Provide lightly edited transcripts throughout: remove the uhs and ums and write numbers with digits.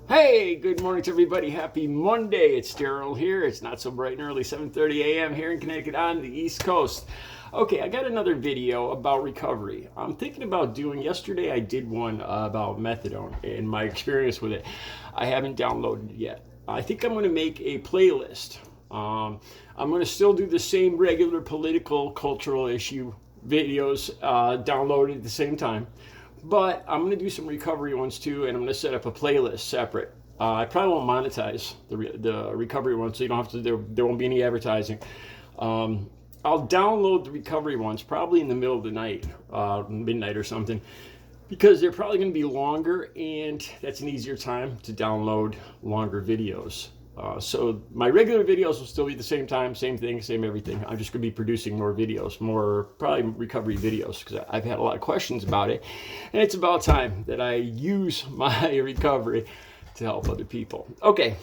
Hey, good morning to everybody. Happy Monday. It's Daryl here. It's not so bright and early, 7:30 a.m. here in Connecticut on the East Coast. Okay, I got another video about recovery. I'm thinking about doing, yesterday I did one about methadone and my experience with it. I haven't downloaded it yet. I think I'm going to make a playlist. I'm going to still do the same regular political, cultural issue videos downloaded at the same time. But I'm going to do some recovery ones too, and I'm going to set up a playlist separate. I probably won't monetize the recovery ones, so you don't have to. There won't be any advertising. I'll download the recovery ones probably in the middle of the night, midnight or something, because they're probably going to be longer, and that's an easier time to download longer videos. So my regular videos will still be the same time, same thing, same everything. I'm just going to be producing more videos, more probably recovery videos, because I've had a lot of questions about it. And it's about time that I use my recovery to help other people. Okay.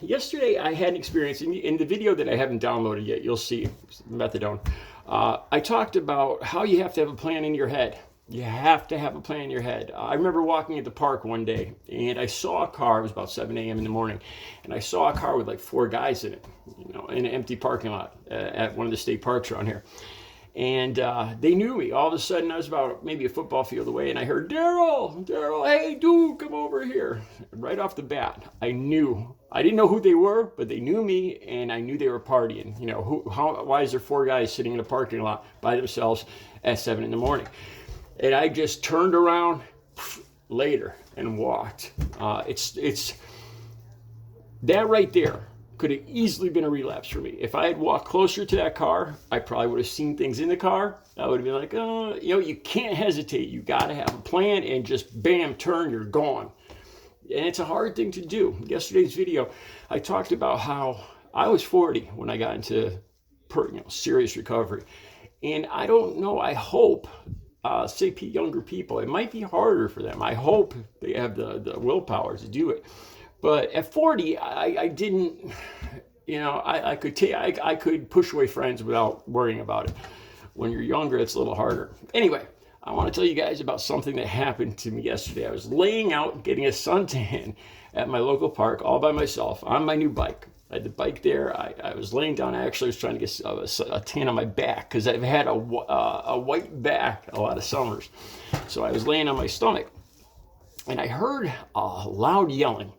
Yesterday I had an experience in the video that I haven't downloaded yet. You'll see methadone. I talked about how you have to have a plan in your head. You have to have a plan in your head. I remember walking at the park one day and I saw a car. It was about 7 a.m. in the morning, and I saw a car with like 4 guys in it, in an empty parking lot at one of the state parks around here. And they knew me. All of a sudden, I was about maybe a football field away, and I heard, Daryl, hey, dude, come over here. Right off the bat, I knew. I didn't know who they were, but they knew me, and I knew they were partying. Why is there 4 guys sitting in a parking lot by themselves at 7 in the morning? And I just turned around later and walked. It's that right there could have easily been a relapse for me. If I had walked closer to that car, I probably would have seen things in the car. I would have been like, you can't hesitate. You got to have a plan and just bam, turn, you're gone. And it's a hard thing to do. Yesterday's video, I talked about how I was 40 when I got into serious recovery. And I don't know, I hope, say younger people, it might be harder for them. I hope they have the willpower to do it. But at 40, I didn't, I could push away friends without worrying about it. When you're younger, it's a little harder. Anyway, I want to tell you guys about something that happened to me yesterday. I was laying out getting a suntan at my local park all by myself on my new bike. I had the bike there. I was laying down. I actually was trying to get a tan on my back because I've had a white back a lot of summers. So I was laying on my stomach, and I heard loud yelling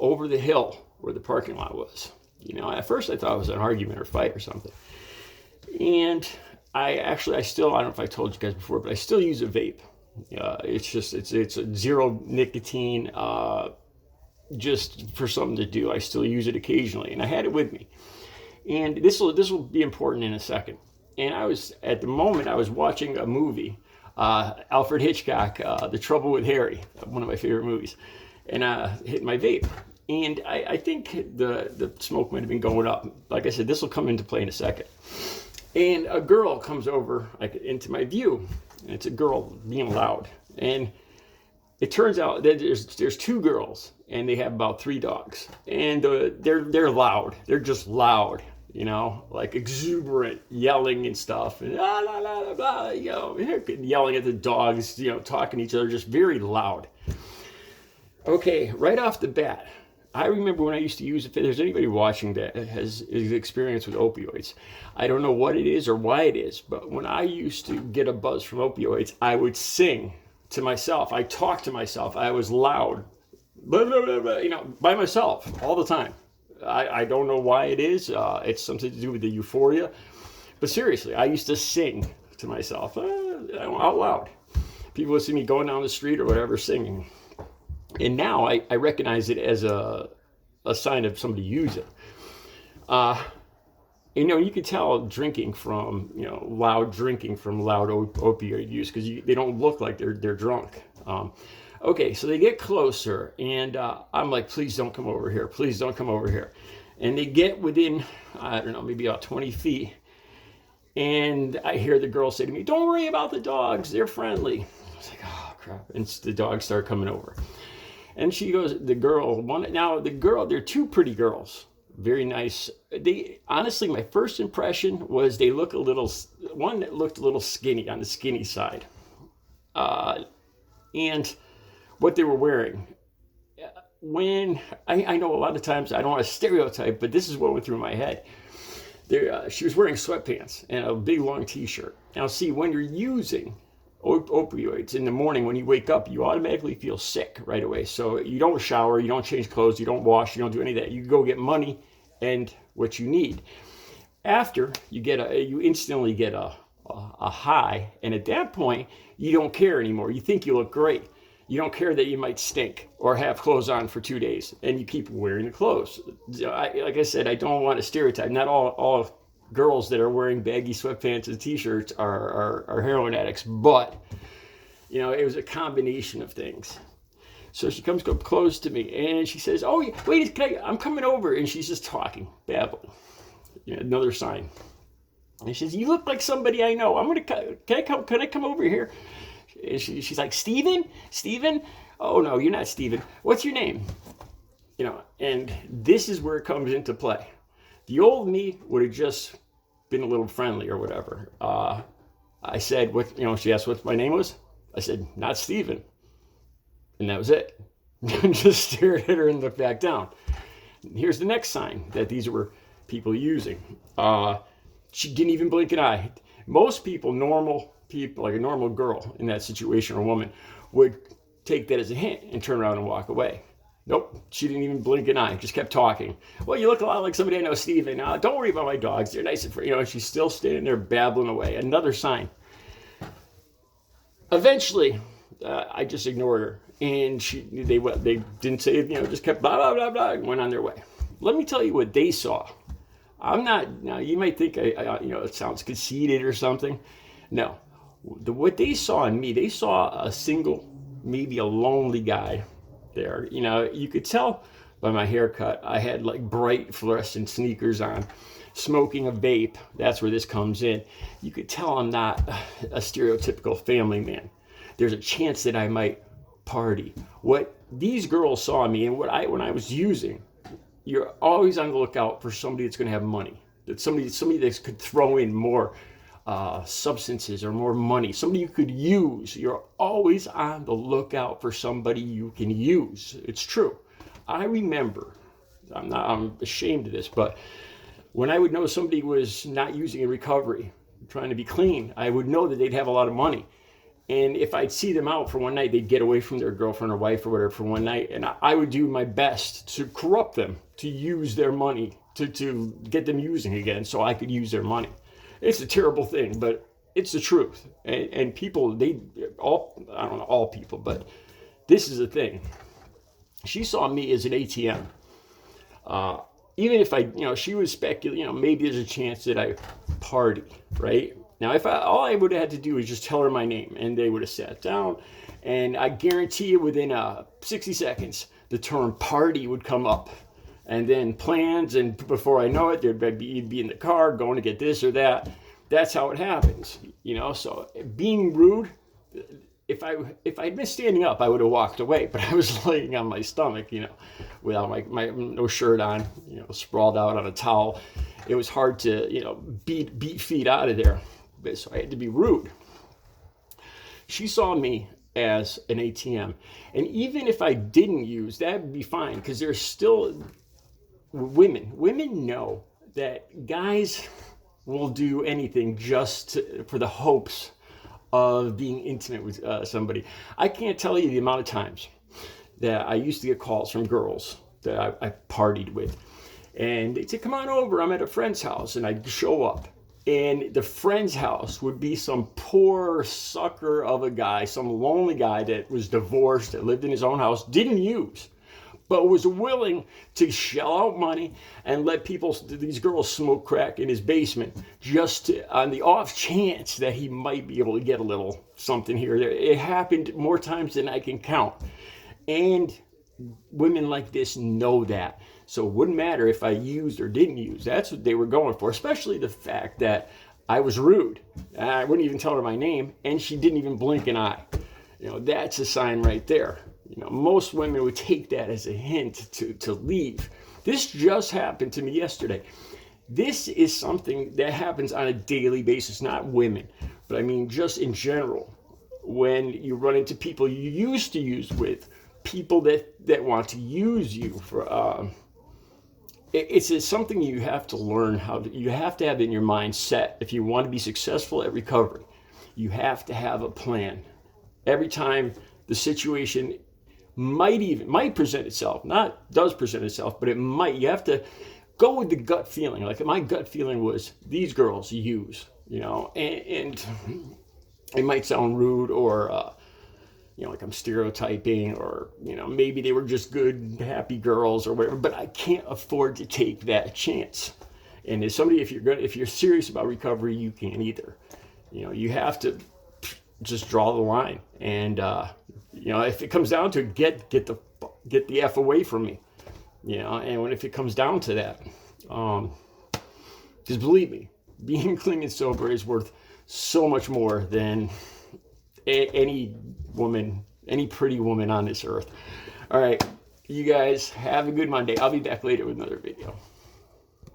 over the hill where the parking lot was. At first I thought it was an argument or fight or something. And I don't know if I told you guys before, but I still use a vape. It's a zero nicotine, just for something to do. I still use it occasionally, and I had it with me. And this will be important in a second. And I was watching a movie, Alfred Hitchcock, The Trouble with Harry, one of my favorite movies, and hit my vape. And I think the smoke might have been going up. Like I said, this will come into play in a second. And a girl comes over into my view, and it's a girl being loud. And it turns out that there's 2 girls, and they have about 3 dogs, and they're loud. They're just loud, like exuberant, yelling and stuff, and la la la blah, yelling at the dogs, talking to each other, just very loud. Okay, right off the bat, I remember when I used to use it. If there's anybody watching that has experience with opioids, I don't know what it is or why it is, but when I used to get a buzz from opioids, I would sing to myself. I talked to myself. I was loud, blah, blah, blah, blah, by myself all the time. I don't know why it is. It's something to do with the euphoria. But seriously, I used to sing to myself out loud. People would see me going down the street or whatever singing. And now I recognize it as a sign of somebody using. You can tell drinking from, loud opioid use, because they don't look like they're drunk. Okay, so they get closer, and I'm like, please don't come over here. Please don't come over here. And they get within, I don't know, maybe about 20 feet. And I hear the girl say to me, don't worry about the dogs. They're friendly. I was like, oh, crap. And the dogs start coming over. And she goes, they're 2 pretty girls, very nice. Honestly, my first impression was one looked a little skinny, on the skinny side. And what they were wearing, when I know a lot of times I don't want to stereotype, but this is what went through my head. She was wearing sweatpants and a big long t-shirt. Now see, when you're using opioids in the morning, when you wake up, you automatically feel sick right away. So you don't shower, you don't change clothes, you don't wash, you don't do any of that. You go get money and what you need. After you instantly get a high, and at that point you don't care anymore. You think you look great. You don't care that you might stink or have clothes on for 2 days, and you keep wearing the clothes. Like I said, I don't want to stereotype. Not all girls that are wearing baggy sweatpants and t-shirts are heroin addicts, but it was a combination of things. So she comes up close to me and she says, "Oh, wait, I'm coming over," and she's just talking, babbling. Another sign. And she says, "You look like somebody I know. Can I come over here?" And she's like, Steven? Oh no, you're not Steven. What's your name? And this is where it comes into play. The old me would have just been a little friendly or whatever. I said, she asked what my name was. I said, "Not Steven." And that was it. Just stared at her and looked back down. Here's the next sign that these were people using. She didn't even blink an eye. Most people, normal people, like a normal girl in that situation or woman, would take that as a hint and turn around and walk away. Nope, she didn't even blink an eye, just kept talking. "Well, you look a lot like somebody I know, Steven. Don't worry about my dogs. They're nice for and she's still standing there babbling away. Another sign. Eventually, I just ignored her, and they didn't say, just kept blah, blah, blah, blah, and went on their way. Let me tell you what they saw. Now you might think, it sounds conceited or something. No. What they saw in me, they saw a single, maybe a lonely guy there. You could tell by my haircut, I had like bright fluorescent sneakers on, smoking a vape. That's where this comes in. You could tell I'm not a stereotypical family man. There's a chance that I might party. What these girls saw in me, and when I was using, you're always on the lookout for somebody that's going to have money. That somebody that could throw in more substances or more money, somebody you could use. You're always on the lookout for somebody you can use. It's true. I remember, I'm ashamed of this, but when I would know somebody was not using in recovery, trying to be clean, I would know that they'd have a lot of money. And if I'd see them out for one night, they'd get away from their girlfriend or wife or whatever for one night, and I would do my best to corrupt them, to use their money, to get them using again so I could use their money. It's a terrible thing, but it's the truth. And people, I don't know all people, but this is a thing. She saw me as an ATM. Even if she was speculating, maybe there's a chance that I party, right? Now, all I would have had to do is just tell her my name, and they would have sat down, and I guarantee you within 60 seconds, the term party would come up. And then plans, and before I know it, you'd be in the car going to get this or that. That's how it happens, So being rude, if I'd been standing up, I would have walked away. But I was laying on my stomach, without my no shirt on, sprawled out on a towel. It was hard to, beat feet out of there. So I had to be rude. She saw me as an ATM, and even if I didn't use, that would be fine, because there's still women know that guys will do anything just for the hopes of being intimate with somebody. I can't tell you the amount of times that I used to get calls from girls that I partied with, and they'd say, "Come on over, I'm at a friend's house," and I'd show up, and the friend's house would be some poor sucker of a guy, some lonely guy that was divorced, that lived in his own house, didn't use, but was willing to shell out money and let these girls smoke crack in his basement just on the off chance that he might be able to get a little something here or there. It happened more times than I can count. And women like this know that. So it wouldn't matter if I used or didn't use. That's what they were going for, especially the fact that I was rude. I wouldn't even tell her my name, and she didn't even blink an eye. That's a sign right there. Most women would take that as a hint to leave. This just happened to me yesterday. This is something that happens on a daily basis, not women, but I mean just in general. When you run into people you used to use with, people that want to use you for. It's something you have to learn you have to have in your mind set if you want to be successful at recovery. You have to have a plan. Every time the situation might present itself, not does present itself, but it might. You have to go with the gut feeling. Like my gut feeling was these girls use, and it might sound rude or, like I'm stereotyping or, maybe they were just good, happy girls or whatever, but I can't afford to take that chance. And as somebody, if you're serious about recovery, you can't either. You have to just draw the line. And, if it comes down to it, get the F away from me, and if it comes down to that, because believe me, being clean and sober is worth so much more than any pretty woman on this earth. All right, you guys have a good Monday. I'll be back later with another video.